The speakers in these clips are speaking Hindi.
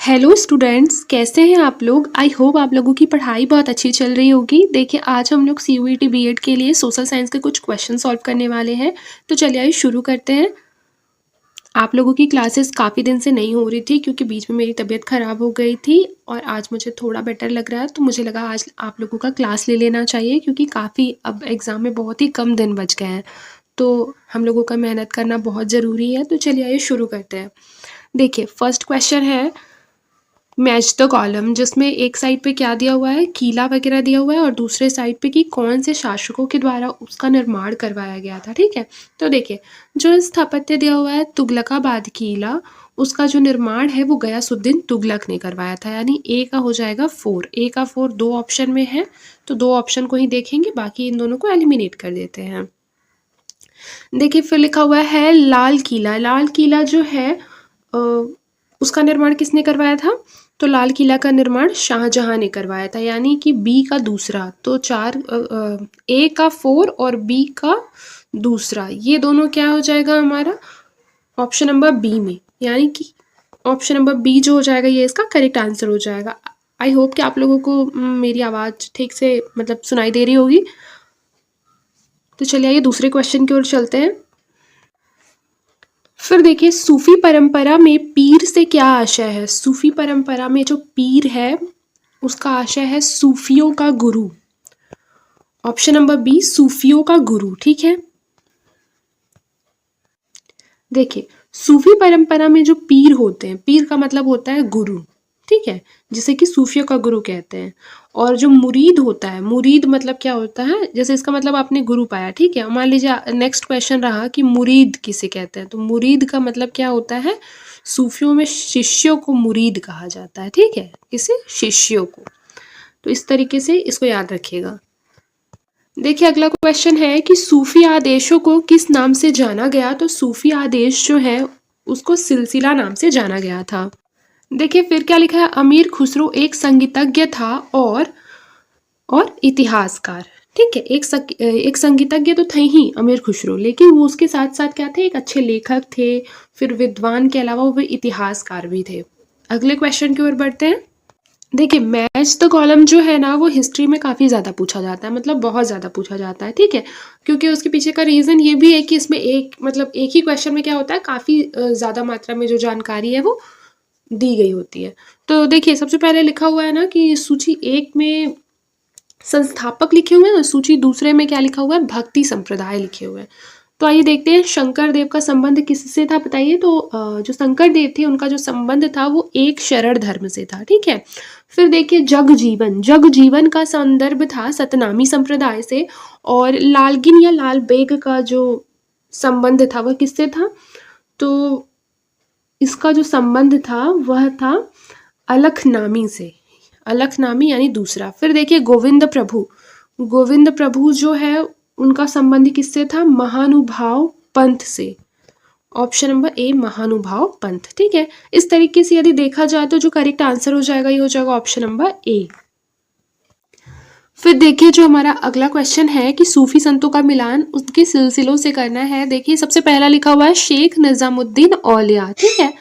हेलो स्टूडेंट्स, कैसे हैं आप लोग। आई होप आप लोगों की पढ़ाई बहुत अच्छी चल रही होगी। देखिए, आज हम लोग CUET बीएड के लिए सोशल साइंस के कुछ क्वेश्चन सॉल्व करने वाले हैं। तो चलिए आइए शुरू करते हैं। आप लोगों की क्लासेस काफ़ी दिन से नहीं हो रही थी क्योंकि बीच में मेरी तबीयत ख़राब हो गई थी और आज मुझे थोड़ा बेटर लग रहा है, तो मुझे लगा आज आप लोगों का क्लास ले लेना चाहिए क्योंकि काफ़ी अब एग्ज़ाम में बहुत ही कम दिन बच गए हैं, तो हम लोगों का मेहनत करना बहुत ज़रूरी है। तो चलिए आइए शुरू करते हैं। देखिए, फर्स्ट क्वेश्चन है मैच द कॉलम, जिसमें एक साइड पे क्या दिया हुआ है, किला वगैरह दिया हुआ है, और दूसरे साइड पे कि कौन से शासकों के द्वारा उसका निर्माण करवाया गया था। ठीक है, तो देखिए, जो स्थापत्य दिया हुआ है तुगलकाबाद किला, उसका जो निर्माण है वो गयासुद्दीन तुगलक ने करवाया था, यानी ए का हो जाएगा 4। ए का 4 दो ऑप्शन में है, तो दो ऑप्शन को ही देखेंगे, बाकी इन दोनों को एलिमिनेट कर देते हैं। देखिए, फिर लिखा हुआ है लाल किला। लाल किला जो है उसका निर्माण किसने करवाया था, तो लाल किला का निर्माण शाहजहां ने करवाया था, यानी कि बी का दूसरा। तो ए का 4 और बी का दूसरा, ये दोनों क्या हो जाएगा हमारा ऑप्शन नंबर बी में, यानी कि ऑप्शन नंबर बी जो हो जाएगा ये इसका करेक्ट आंसर हो जाएगा। आई होप कि आप लोगों को मेरी आवाज़ ठीक से मतलब सुनाई दे रही होगी। तो चलिए आइए दूसरे क्वेश्चन की ओर चलते हैं। फिर देखिए, सूफी परंपरा में पीर से क्या आशय है। सूफी परंपरा में जो पीर है उसका आशय है सूफियों का गुरु। ऑप्शन नंबर बी, सूफियों का गुरु। ठीक है, देखिए, सूफी परंपरा में जो पीर होते हैं, पीर का मतलब होता है गुरु, ठीक है, जिसे कि सूफियों का गुरु कहते हैं। और जो मुरीद होता है, मुरीद मतलब क्या होता है, जैसे इसका मतलब आपने गुरु पाया, ठीक है। मान लीजिए नेक्स्ट क्वेश्चन रहा कि मुरीद किसे कहते हैं, तो मुरीद का मतलब क्या होता है, सूफियों में शिष्यों को मुरीद कहा जाता है, ठीक है, किसे, शिष्यों को। तो इस तरीके से इसको याद रखिएगा। देखिए, अगला क्वेश्चन है कि सूफी आदेशों को किस नाम से जाना गया। तो सूफी आदेश जो है उसको सिलसिला नाम से जाना गया था। देखिए, फिर क्या लिखा है, अमीर खुसरो एक संगीतज्ञ था और इतिहासकार। ठीक है, एक संगीतज्ञ तो थे ही अमीर खुसरो, लेकिन वो उसके साथ साथ क्या थे, एक अच्छे लेखक थे, फिर विद्वान के अलावा वो इतिहासकार भी थे। अगले क्वेश्चन की ओर बढ़ते हैं। देखिए, मैच द कॉलम जो है ना वो हिस्ट्री में काफ़ी ज़्यादा पूछा जाता है, मतलब बहुत ज़्यादा पूछा जाता है, ठीक है, क्योंकि उसके पीछे का रीज़न ये भी है कि इसमें एक ही क्वेश्चन में क्या होता है, काफ़ी ज़्यादा मात्रा में जो जानकारी है वो दी गई होती है। तो देखिए, सबसे पहले लिखा हुआ है ना कि सूची 1 में संस्थापक लिखे हुए हैं और सूची दूसरे में क्या लिखा हुआ है, भक्ति संप्रदाय लिखे हुए हैं। तो आइए देखते हैं शंकर देव का संबंध किससे था, बताइए। तो जो शंकर देव थे उनका जो संबंध था वो एक शरण धर्म से था, ठीक है। फिर देखिए, जग जीवन का संदर्भ था सतनामी संप्रदाय से, और लालगिन या लाल बेग का जो संबंध था वह किससे था, तो इसका जो संबंध था वह था अलखनामी से, अलखनामी यानी दूसरा। फिर देखिए, गोविंद प्रभु जो है उनका संबंध किससे था, महानुभाव पंथ से। ऑप्शन नंबर ए, महानुभाव पंथ, ठीक है। इस तरीके से यदि देखा जाए तो जो करेक्ट आंसर हो जाएगा ये हो जाएगा ऑप्शन नंबर ए। फिर देखिए, जो हमारा अगला क्वेश्चन है कि सूफी संतों का मिलान उसके सिलसिलों से करना है। देखिए, सबसे पहला लिखा हुआ है शेख निजामुद्दीन औलिया, ठीक है।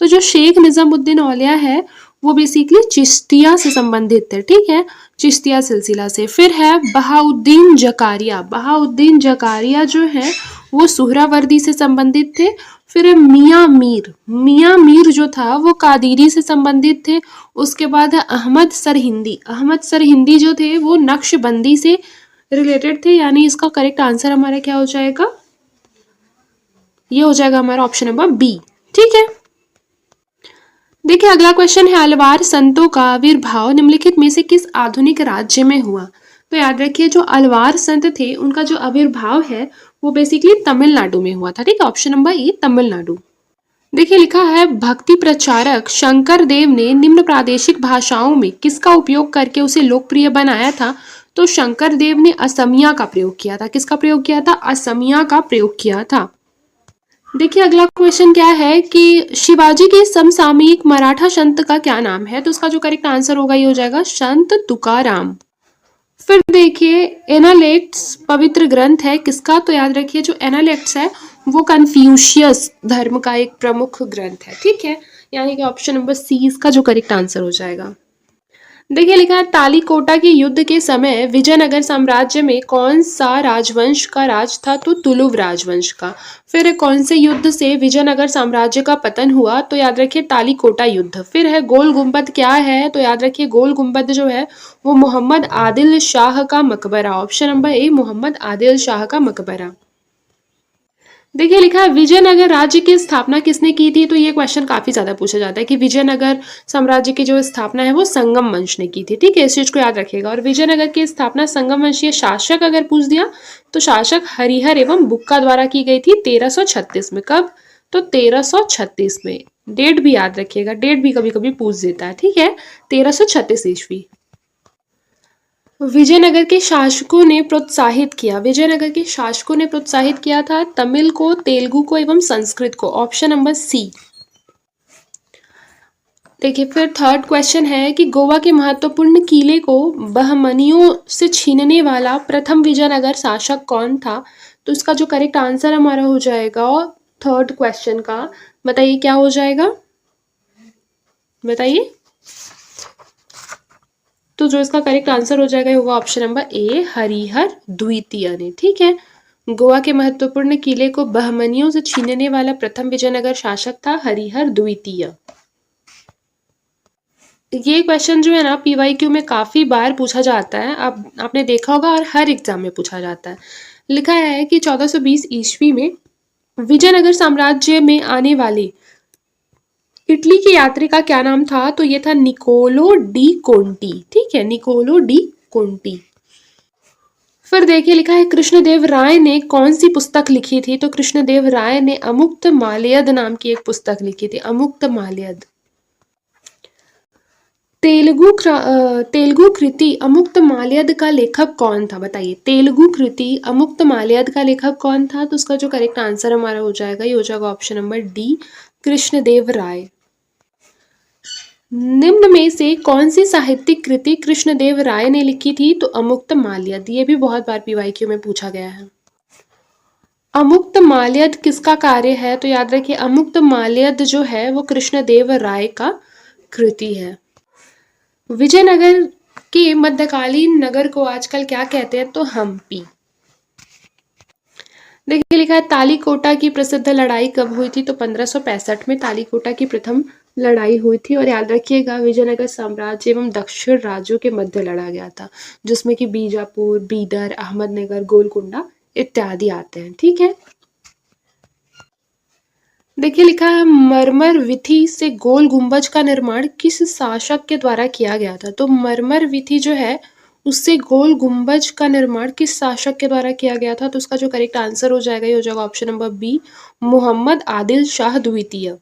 तो जो शेख निजामुद्दीन औलिया है वो बेसिकली चिश्तिया से संबंधित है, ठीक है, चिश्तिया सिलसिला से। फिर है बहाउद्दीन जकारिया जो है वो सुहरावर्दी से संबंधित थे। फिर मियाँ मीर जो था वो कादिरी से संबंधित थे। उसके बाद है अहमद सरहिंदी जो थे वो नक्शबंदी से रिलेटेड थे, यानी इसका करेक्ट आंसर हमारा क्या हो जाएगा, ये हो जाएगा हमारा ऑप्शन नंबर बी, ठीक है। देखिए, अगला क्वेश्चन है अलवार संतों का आविर्भाव निम्नलिखित में से किस आधुनिक राज्य में हुआ। तो याद रखिए, जो अलवार संत थे उनका जो आविर्भाव है वो बेसिकली तमिलनाडु में हुआ था, ठीक है, ऑप्शन नंबर ए, तमिलनाडु। देखिए, लिखा है भक्ति प्रचारक शंकर देव ने निम्न प्रादेशिक भाषाओं में किसका उपयोग करके उसे लोकप्रिय बनाया था। तो शंकर देव ने असमिया का प्रयोग किया था। किसका प्रयोग किया था, असमिया का प्रयोग किया था। देखिए, अगला क्वेश्चन क्या है कि शिवाजी के समसामयिक मराठा संत का क्या नाम है। तो उसका जो करेक्ट आंसर होगा ये हो जाएगा संत तुकाराम। फिर देखिए, एनालेक्ट्स पवित्र ग्रंथ है किसका। तो याद रखिए, जो एनालेक्ट्स है वो कन्फ्यूशियस धर्म का एक प्रमुख ग्रंथ है, ठीक है, यानी कि ऑप्शन नंबर सी इसका जो करेक्ट आंसर हो जाएगा। देखिए लिखा है तालीकोटा के युद्ध के समय विजयनगर साम्राज्य में कौन सा राजवंश का राज था, तो तुलुव राजवंश का। फिर कौन से युद्ध से विजयनगर साम्राज्य का पतन हुआ, तो याद रखिए तालीकोटा युद्ध। फिर है गोल गुंबद क्या है, तो याद रखिए गोल गुंबद जो है वो मोहम्मद आदिल शाह का मकबरा। Option number A Mohammed Adil Shah का मकबरा। देखिए लिखा है विजयनगर राज्य की स्थापना किसने की थी, तो ये क्वेश्चन काफी ज्यादा पूछा जाता है कि विजयनगर साम्राज्य की जो स्थापना है वो संगम वंश ने की थी। ठीक है, इस चीज को याद रखिएगा। और विजयनगर की स्थापना संगम वंशीय शासक अगर पूछ दिया तो शासक हरिहर एवं बुक्का द्वारा की गई थी 1336 में। कब, तो 1336 में। डेट भी याद रखिएगा, डेट भी कभी कभी पूछ देता है। ठीक है, 1336 ईस्वी। विजयनगर के शासकों ने प्रोत्साहित किया, विजयनगर के शासकों ने प्रोत्साहित किया था तमिल को, तेलुगु को एवं संस्कृत को। Option number C. देखिए फिर थर्ड क्वेश्चन है कि गोवा के महत्वपूर्ण किले को बहमनियों से छीनने वाला प्रथम विजयनगर शासक कौन था, तो इसका जो करेक्ट आंसर हमारा हो जाएगा थर्ड क्वेश्चन का, बताइए क्या हो जाएगा, बताइए। तो जो इसका करेक्ट आंसर हो जाएगा होगा ऑप्शन नंबर ए हरिहर द्वितीय ने। ठीक है, गोवा के महत्वपूर्ण किले को बहमनियों से छीनने वाला प्रथम विजयनगर शासक था हरिहर द्वितीय। ये क्वेश्चन जो है ना पीवाईक्यू में काफी बार पूछा जाता है, अब आपने देखा होगा, और हर एग्जाम में पूछा जाता है। लिखा है कि 1420 ईस्वी में विजयनगर साम्राज्य में आने वाले इटली के यात्री का क्या नाम था, तो ये था निकोलो डी कोंटी। ठीक है, निकोलो डी कोंटी। फिर देखिए लिखा है कृष्णदेव राय ने कौन सी पुस्तक लिखी थी, तो कृष्णदेव राय ने अमुक्त माल्यद नाम की एक पुस्तक लिखी थी, अमुक्त माल्यद। तेलुगु कृति अमुक्त माल्यद का लेखक कौन था, बताइए। तेलुगु कृति अमुक्त माल्यद का लेखक कौन था, तो उसका जो करेक्ट आंसर हमारा हो जाएगा ये हो जाएगा ऑप्शन नंबर डी कृष्णदेव राय। निम्न में से कौन सी साहित्यिक कृति कृष्णदेव राय ने लिखी थी, तो अमुक्त माल्यद। ये भी बहुत बार पीवाईक्यू में पूछा गया है। अमुक्त माल्यद किसका कार्य है, तो याद रखिए अमुक्त माल्यद जो है वो कृष्णदेव राय का कृति है। विजयनगर के मध्यकालीन नगर को आजकल क्या कहते हैं, तो हम्पी। देखिए लिखा है तालीकोटा की प्रसिद्ध लड़ाई कब हुई थी, तो 1565 में तालीकोटा की प्रथम लड़ाई हुई थी। और याद रखिएगा विजयनगर साम्राज्य एवं दक्षिण राज्यों के मध्य लड़ा गया था, जिसमें कि बीजापुर, बीदर, अहमदनगर, गोलकुंडा इत्यादि आते हैं। ठीक है, देखिए लिखा है मरमर विधि से गोल गुंबज का निर्माण किस शासक के द्वारा किया गया था, तो मरमर विधि जो है उससे गोल गुंबज का निर्माण किस शासक के द्वारा किया गया था, तो उसका जो करेक्ट आंसर हो जाएगा ये हो जाएगा option number B Mohammed Adil Shah द्वितीय।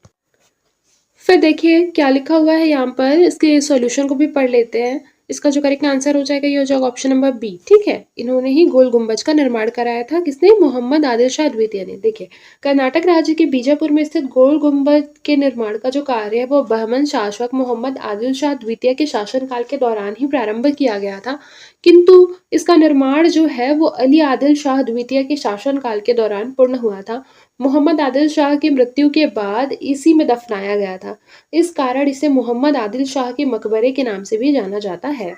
फिर देखिए क्या लिखा हुआ है यहाँ पर, इसके सॉल्यूशन को भी पढ़ लेते हैं। इसका जो करेक्ट आंसर हो जाएगा ये हो जाएगा ऑप्शन नंबर बी। ठीक है, इन्होंने ही गोल गुंबज का निर्माण कराया था, किसने, मोहम्मद आदिल शाह द्वितीय ने। देखिए कर्नाटक राज्य के बीजापुर में स्थित गोल गुंबज के निर्माण का जो कार्य है वो बहमन शासक मोहम्मद आदिल शाह द्वितीय के शासनकाल के दौरान ही प्रारंभ किया गया था, किंतु इसका निर्माण जो है वो अली आदिल शाह द्वितीय के शासनकाल के दौरान पूर्ण हुआ था। मोहम्मद आदिल शाह की मृत्यु के बाद इसी में दफनाया गया था, इस कारण इसे मोहम्मद आदिल शाह के मकबरे के नाम से भी जाना जाता है।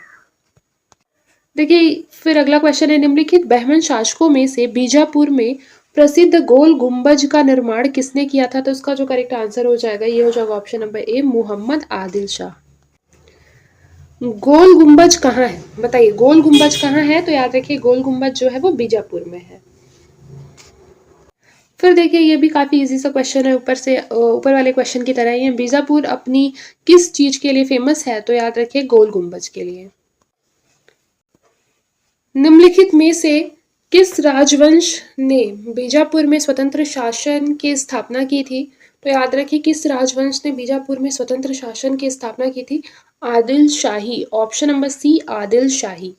देखिए फिर अगला क्वेश्चन है निम्नलिखित बहमन शासकों में से बीजापुर में प्रसिद्ध गोल गुंबज का निर्माण किसने किया था, तो इसका जो करेक्ट आंसर हो जाएगा ये हो जाएगा option number A Mohammed Adil Shah. Gol Gumbaz कहाँ है, बताइए गोल गुंबज कहाँ है, तो याद रखिए गोल गुंबज जो है वो बीजापुर में है। फिर देखिए ये भी काफी इजी सा क्वेश्चन है, ऊपर वाले क्वेश्चन की तरह ही है। बीजापुर अपनी किस चीज के लिए फेमस है, तो याद रखिए गोल गुंबज के लिए। निम्नलिखित में से किस राजवंश ने बीजापुर में स्वतंत्र शासन की स्थापना की थी, तो याद रखिए किस राजवंश ने बीजापुर में स्वतंत्र शासन की स्थापना की थी, आदिल शाही। ऑप्शन नंबर सी आदिल शाही।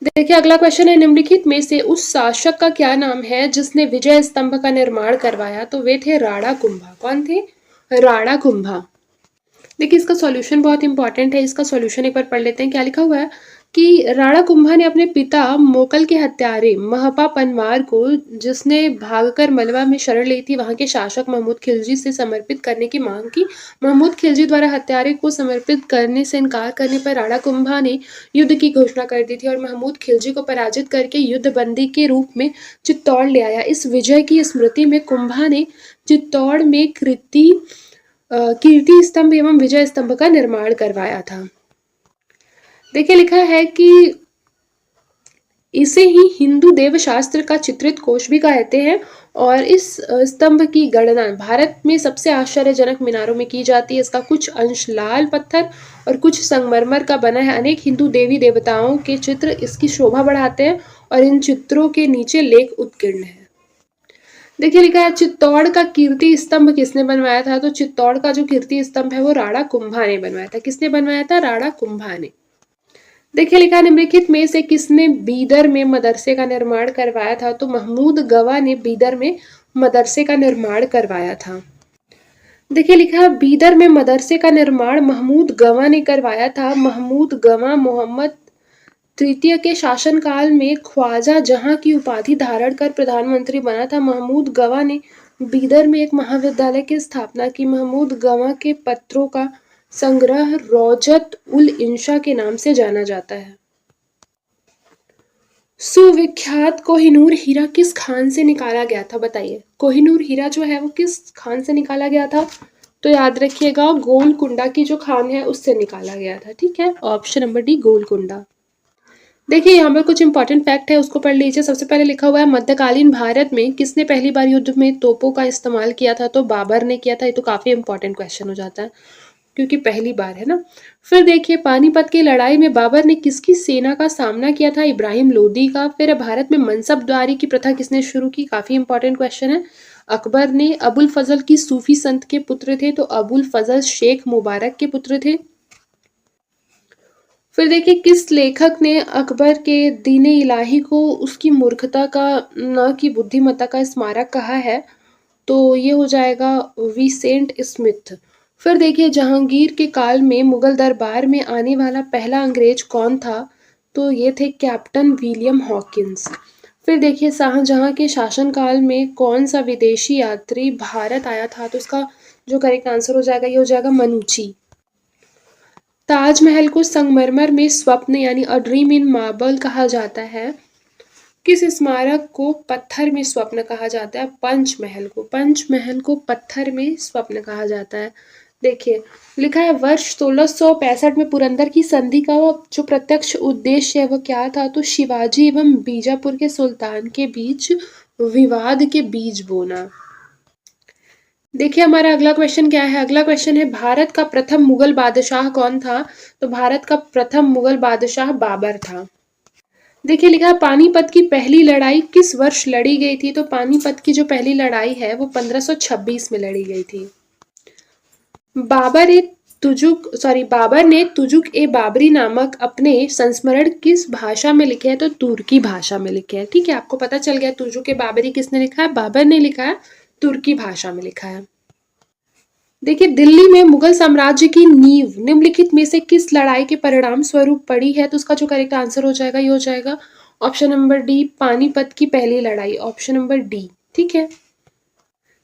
देखिए अगला क्वेश्चन है निम्नलिखित में से उस शासक का क्या नाम है जिसने विजय स्तंभ का निर्माण करवाया, तो वे थे राणा कुंभा। कौन थे, राणा कुंभा। देखिए इसका सॉल्यूशन बहुत इंपॉर्टेंट है, इसका सॉल्यूशन एक बार पढ़ लेते हैं। क्या लिखा हुआ है, कि राणा कुंभा ने अपने पिता मोकल के हत्यारे महपा पनवार को, जिसने भागकर मलवा में शरण ली थी, वहां के शासक महमूद खिलजी से समर्पित करने की मांग की। महमूद खिलजी द्वारा हत्यारे को समर्पित करने से इनकार करने पर राणा कुंभा ने युद्ध की घोषणा कर दी थी और महमूद खिलजी को पराजित करके युद्ध बंदी के रूप में चित्तौड़ ले आया। इस विजय की स्मृति में कुंभा ने चित्तौड़ में कीर्ति स्तंभ एवं विजय स्तंभ का निर्माण करवाया था। देखिए लिखा है कि इसे ही हिंदू देवशास्त्र का चित्रित कोश भी कहते हैं और इस स्तंभ की गणना भारत में सबसे आश्चर्यजनक मीनारों में की जाती है। इसका कुछ अंश लाल पत्थर और कुछ संगमरमर का बना है। अनेक हिंदू देवी देवताओं के चित्र इसकी शोभा बढ़ाते हैं और इन चित्रों के नीचे लेख उत्कीर्ण है। देखिए लिखा है चित्तौड़ का कीर्ति स्तंभ किसने बनवाया था? तो चित्तौड़ का जो कीर्ति स्तंभ है वो राणा कुंभा ने बनवाया था। किसने बनवाया था? राणा कुंभा ने। देखिए लिखा निम्नलिखित में से किसने बीदर में मदरसे का निर्माण करवाया था? तो महमूद गवा ने बीदर में मदरसे का निर्माण करवाया था। देखिए लिखा है बीदर में मदरसे का निर्माण महमूद गवा ने करवाया था। महमूद गवा मोहम्मद तृतीय के शासनकाल में ख्वाजा जहां की उपाधि धारण कर प्रधानमंत्री बना था। महमूद गवा ने बीदर में एक महाविद्यालय की स्थापना की। महमूद गवा के पत्रों का संग्रह रौजत उल इंशा के नाम से जाना जाता है। सुविख्यात कोहिनूर हीरा किस खान से निकाला गया था? बताइए, कोहिनूर हीरा जो है वो किस खान से निकाला गया था? तो याद रखिएगा गोलकुंडा की जो खान है उससे निकाला गया था। ठीक है, ऑप्शन नंबर डी गोलकुंडा। देखिए यहाँ पर कुछ इंपॉर्टेंट फैक्ट है, उसको पढ़ लीजिए। सबसे पहले लिखा हुआ है मध्यकालीन भारत में किसने पहली बार युद्ध में तोपों का इस्तेमाल किया था? तो बाबर ने किया था। ये तो काफी इंपॉर्टेंट क्वेश्चन हो जाता है क्योंकि पहली बार है ना। फिर देखिए पानीपत की लड़ाई में बाबर ने किसकी सेना का सामना किया था? इब्राहिम लोदी का। फिर भारत में मनसबदारी की प्रथा किसने शुरू की? काफी इंपॉर्टेंट क्वेश्चन है। अकबर ने। अबुल फजल की सूफी संत के पुत्र थे, तो अबुल फजल शेख मुबारक के पुत्र थे। फिर देखिए किस लेखक ने अकबर के दीने इलाही को उसकी मूर्खता का न कि बुद्धिमत्ता का स्मारक कहा है? तो ये हो जाएगा विसेंट स्मिथ। फिर देखिए जहांगीर के काल में मुगल दरबार में आने वाला पहला अंग्रेज कौन था? तो ये थे कैप्टन विलियम हॉकिंस। फिर देखिए शाहजहां के शासनकाल में कौन सा विदेशी यात्री भारत आया था? तो इसका जो करेक्ट आंसर हो जाएगा ये हो जाएगा मनुची। ताजमहल को संगमरमर में स्वप्न यानी अ ड्रीम इन मार्बल कहा जाता है। किस स्मारक को पत्थर में स्वप्न कहा जाता है? पंचमहल को पत्थर में स्वप्न कहा जाता है। देखिए लिखा है वर्ष 1665 में पुरंदर की संधि का जो प्रत्यक्ष उद्देश्य है वो क्या था? तो शिवाजी एवं बीजापुर के सुल्तान के बीच विवाद के बीज बोना। देखिए हमारा अगला क्वेश्चन क्या है? अगला क्वेश्चन है भारत का प्रथम मुगल बादशाह कौन था? तो भारत का प्रथम मुगल बादशाह बाबर था। देखिए लिखा है पानीपत की पहली लड़ाई किस वर्ष लड़ी गई थी? तो पानीपत की जो पहली लड़ाई है वो 1526 में लड़ी गई थी। बाबर ने तुजुक ए बाबरी नामक अपने संस्मरण किस भाषा में लिखे हैं? तो तुर्की भाषा में लिखे हैं। ठीक है, आपको पता चल गया तुजुक ए बाबरी किसने लिखा है? बाबर ने लिखा है, तुर्की भाषा में लिखा है। देखिए दिल्ली में मुगल साम्राज्य की नींव निम्नलिखित में से किस लड़ाई के परिणाम स्वरूप पड़ी है? तो उसका जो करेक्ट आंसर हो जाएगा ये हो जाएगा ऑप्शन नंबर डी पानीपत की पहली लड़ाई, ऑप्शन नंबर डी। ठीक है,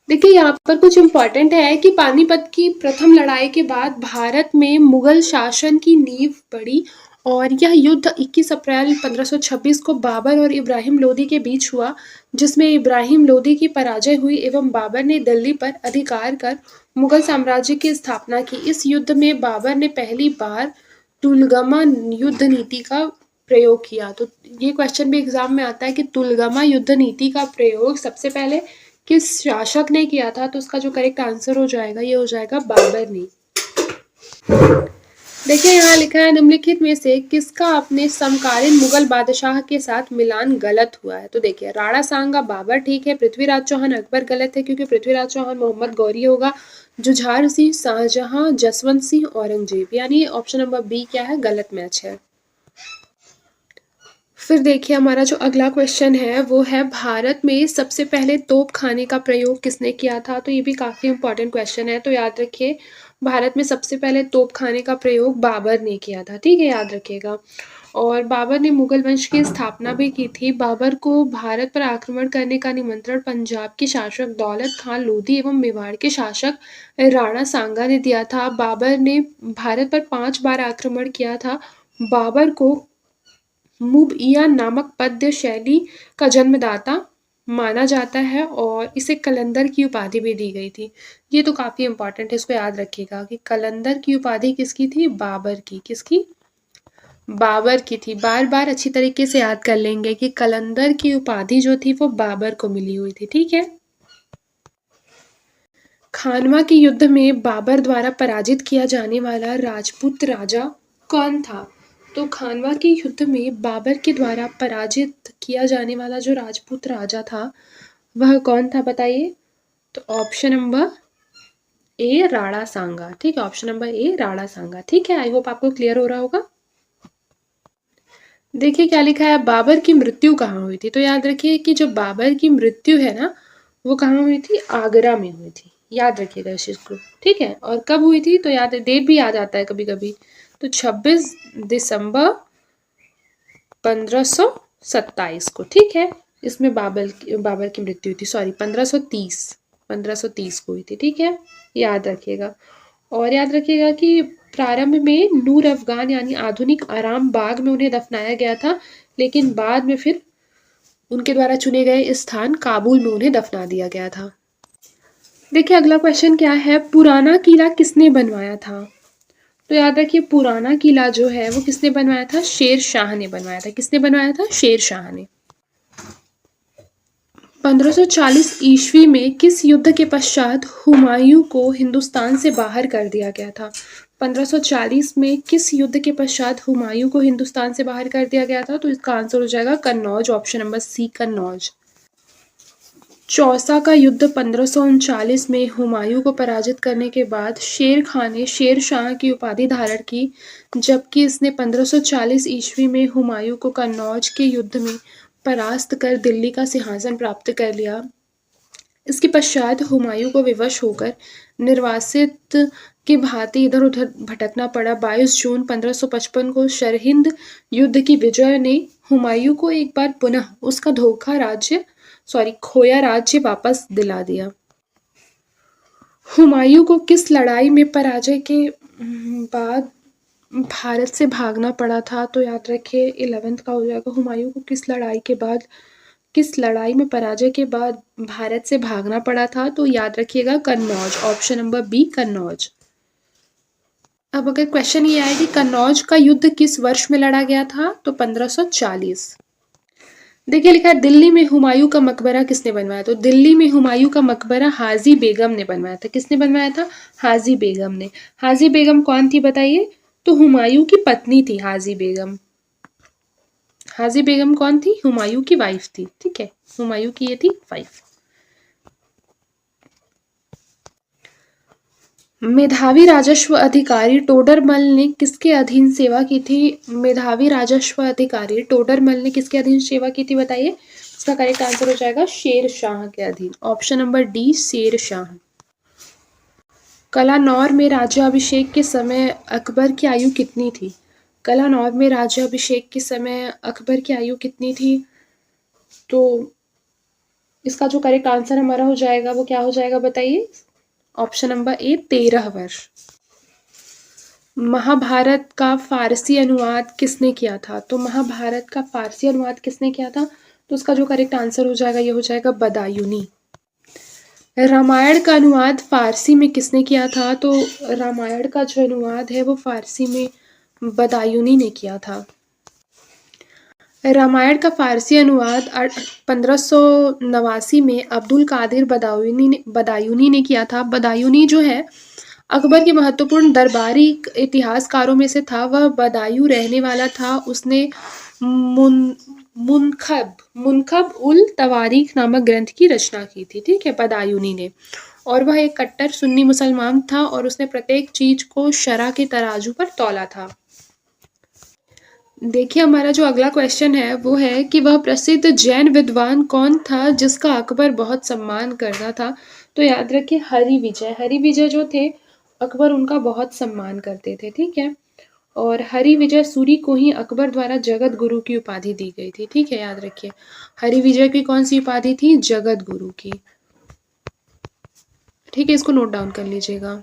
देखिए यहाँ पर कुछ इंपॉर्टेंट है कि पानीपत की प्रथम लड़ाई के बाद भारत में मुगल शासन की नींव पड़ी और यह युद्ध 21 अप्रैल 1526 को बाबर और इब्राहिम लोदी के बीच हुआ, जिसमें इब्राहिम लोदी की पराजय हुई एवं बाबर ने दिल्ली पर अधिकार कर मुगल साम्राज्य की स्थापना की। इस युद्ध में बाबर ने पहली बार तुलगमा युद्ध नीति का प्रयोग किया। तो ये क्वेश्चन भी एग्जाम में आता है कि तुलगमा युद्ध नीति का प्रयोग सबसे पहले किस शासक ने किया था? तो उसका जो करेक्ट आंसर हो जाएगा ये हो जाएगा बाबर ने। देखिए यहाँ लिखा है निम्नलिखित में से किसका अपने समकालीन मुगल बादशाह के साथ मिलान गलत हुआ है? तो देखिए राणा सांगा बाबर ठीक है, पृथ्वीराज चौहान अकबर गलत है क्योंकि पृथ्वीराज चौहान मोहम्मद गौरी होगा, जुझार सिंह शाहजहां, जसवंत सिंह औरंगजेब, यानी ऑप्शन नंबर बी क्या है? गलत मैच है। फिर देखिए हमारा जो अगला क्वेश्चन है वो है भारत में सबसे पहले तोप खाने का प्रयोग किसने किया था? तो ये भी काफ़ी इम्पोर्टेंट क्वेश्चन है, तो याद रखिए भारत में सबसे पहले तोप खाने का प्रयोग बाबर ने किया था, ठीक है, याद रखिएगा। और बाबर ने मुगल वंश की स्थापना भी की थी। बाबर को भारत पर आक्रमण करने का निमंत्रण पंजाब के शासक दौलत खान लोधी एवं मेवाड़ के शासक राणा सांगा ने दिया था। बाबर ने भारत पर 5 बार आक्रमण किया था। बाबर को मुबइया नामक पद्य शैली का जन्मदाता माना जाता है और इसे कलंदर की उपाधि भी दी गई थी। ये तो काफ़ी इम्पोर्टेंट है, इसको याद रखिएगा कि कलंदर की उपाधि किसकी थी? बाबर की। किसकी? बाबर की थी। बार-बार अच्छी तरीके से याद कर लेंगे कि कलंदर की उपाधि जो थी वो बाबर को मिली हुई थी, ठीक है? खानवा के युद्ध में बाबर द्वारा पराजित किया जाने वाला राजपूत राजा कौन था? तो खानवा के युद्ध में बाबर के द्वारा पराजित किया जाने वाला जो राजपूत राजा था वह कौन था बताइए? तो ऑप्शन नंबर ए राणा सांगा, ठीक है, ऑप्शन नंबर ए राणा सांगा, ठीक है। आई होप आपको क्लियर हो रहा होगा। देखिए क्या लिखा है, बाबर की मृत्यु कहाँ हुई थी? तो याद रखिए कि जो बाबर की मृत्यु है ना वो कहाँ हुई थी? आगरा में हुई थी। याद रखिएगा इस चीज़ को, ठीक है। और कब हुई थी? तो याद डेट भी याद आता है कभी कभी। तो 26 दिसंबर 1527 को, ठीक है। इसमें बाबर की मृत्यु हुई थी, सॉरी 1530 को हुई थी, ठीक है, याद रखिएगा। और याद रखिएगा कि प्रारंभ में नूर अफगान यानी आधुनिक आराम बाग में उन्हें दफनाया गया था, लेकिन बाद में फिर उनके द्वारा चुने गए स्थान काबुल में उन्हें दफना दिया गया था। देखिए अगला क्वेश्चन क्या है, पुराना किला किसने बनवाया था? तो याद रखिए पुराना किला जो है वो किसने बनवाया था? शेर शाह ने बनवाया था। किसने बनवाया था? शेर शाह ने। 1540 ईस्वी में किस युद्ध के पश्चात हुमायूं को हिंदुस्तान से बाहर कर दिया गया था? 1540 में किस युद्ध के पश्चात हुमायूं को हिंदुस्तान से बाहर कर दिया गया था? तो इसका आंसर हो जाएगा Kannauj, option number C Kannauj. Chausa का युद्ध 1539 में हुमायूं को पराजित करने के बाद शेर खान ने शेर शाह की उपाधि धारण की, जबकि इसने 1540 ईस्वी में हुमायूं को कन्नौज के युद्ध में परास्त कर दिल्ली का सिंहासन प्राप्त कर लिया। इसके पश्चात हुमायूं को विवश होकर निर्वासित की भांति इधर उधर भटकना पड़ा। 22 जून 1555 को सरहिंद युद्ध की विजय ने हुमायूं को एक बार पुनः उसका खोया राज्य वापस दिला दिया। हुमायूं को किस लड़ाई में पराजय के बाद भारत से भागना पड़ा था? तो याद रखिए 11th का हो जाएगा। हुमायूं को किस लड़ाई में पराजय के बाद भारत से भागना पड़ा था? तो याद रखिएगा Kannauj, option number B Kannauj. अब अगर क्वेश्चन ये आए कि कन्नौज का युद्ध किस वर्ष में लड़ा गया था? तो 1540। देखिए लिखा है दिल्ली में हुमायूं का मकबरा किसने बनवाया? तो दिल्ली में हुमायूं का मकबरा हाजी बेगम ने बनवाया था। किसने बनवाया था? हाजी बेगम ने। हाजी बेगम कौन थी बताइए? तो हुमायूं की पत्नी थी हाजी बेगम। हाजी बेगम कौन थी? हुमायूं की वाइफ थी, ठीक है, हुमायूं की ये थी वाइफ। मेधावी राजस्व अधिकारी टोडरमल ने किसके अधीन सेवा की थी? मेधावी राजस्व अधिकारी टोडरमल ने किसके अधीन सेवा की थी बताइए? इसका करेक्ट आंसर हो जाएगा शेर शाह के अधीन, option number D Sher Shah. Kalanaur में राज्याभिषेक के समय अकबर की आयु कितनी थी? कलानौर में राज्याभिषेक के समय अकबर की आयु कितनी थी? तो इसका जो करेक्ट आंसर हमारा हो जाएगा वो क्या हो जाएगा बताइए? ऑप्शन नंबर ए 13 वर्ष। महाभारत का फारसी अनुवाद किसने किया था? तो महाभारत का फारसी अनुवाद किसने किया था? तो उसका जो करेक्ट आंसर हो जाएगा ये हो जाएगा बदायूनी। रामायण का अनुवाद फारसी में किसने किया था? तो रामायण का जो अनुवाद है वो फारसी में बदायूनी ने किया था। रामायण का फारसी अनुवाद 1589 में अब्दुल कादिर बदायूनी ने किया था। बदायूनी जो है अकबर के महत्वपूर्ण दरबारी इतिहासकारों में से था। वह बदायूं रहने वाला था। उसने मुनखब उल तवारीख नामक ग्रंथ की रचना की थी, ठीक है, बदायूनी ने। और वह एक कट्टर सुन्नी मुसलमान था और उसने प्रत्येक चीज को शरअ के तराजू पर तौला था। देखिए हमारा जो अगला क्वेश्चन है वो है कि वह प्रसिद्ध जैन विद्वान कौन था जिसका अकबर बहुत सम्मान करता था। तो याद रखिए हरि विजय जो थे अकबर उनका बहुत सम्मान करते थे, ठीक है। और हरि विजय सूरी को ही अकबर द्वारा जगत गुरु की उपाधि दी गई थी, ठीक है, याद रखिए। हरि विजय की कौन सी उपाधि थी? जगत गुरु की, ठीक है, इसको नोट डाउन कर लीजिएगा।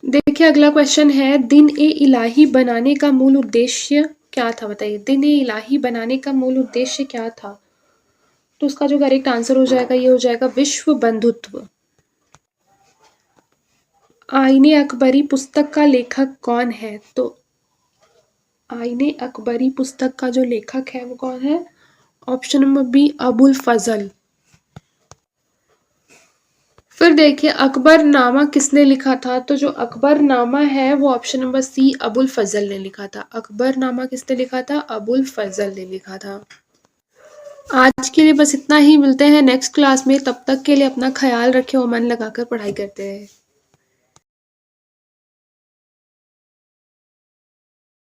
देखिए अगला क्वेश्चन है दिन ए इलाही बनाने का मूल उद्देश्य क्या था? बताइए, दिन ए इलाही बनाने का मूल उद्देश्य क्या था? तो उसका जो करेक्ट आंसर हो जाएगा ये हो जाएगा विश्व बंधुत्व। आईने अकबरी पुस्तक का लेखक कौन है? तो आईने अकबरी पुस्तक का जो लेखक है वो कौन है? ऑप्शन नंबर बी अबुल फजल। फिर देखिए अकबरनामा किसने लिखा था? तो जो अकबरनामा है वो ऑप्शन नंबर सी अबुल फजल ने लिखा था। अकबरनामा किसने लिखा था? अबुल फजल ने लिखा था। आज के लिए बस इतना ही, मिलते हैं नेक्स्ट क्लास में, तब तक के लिए अपना ख्याल रखें और मन लगाकर पढ़ाई करते हैं।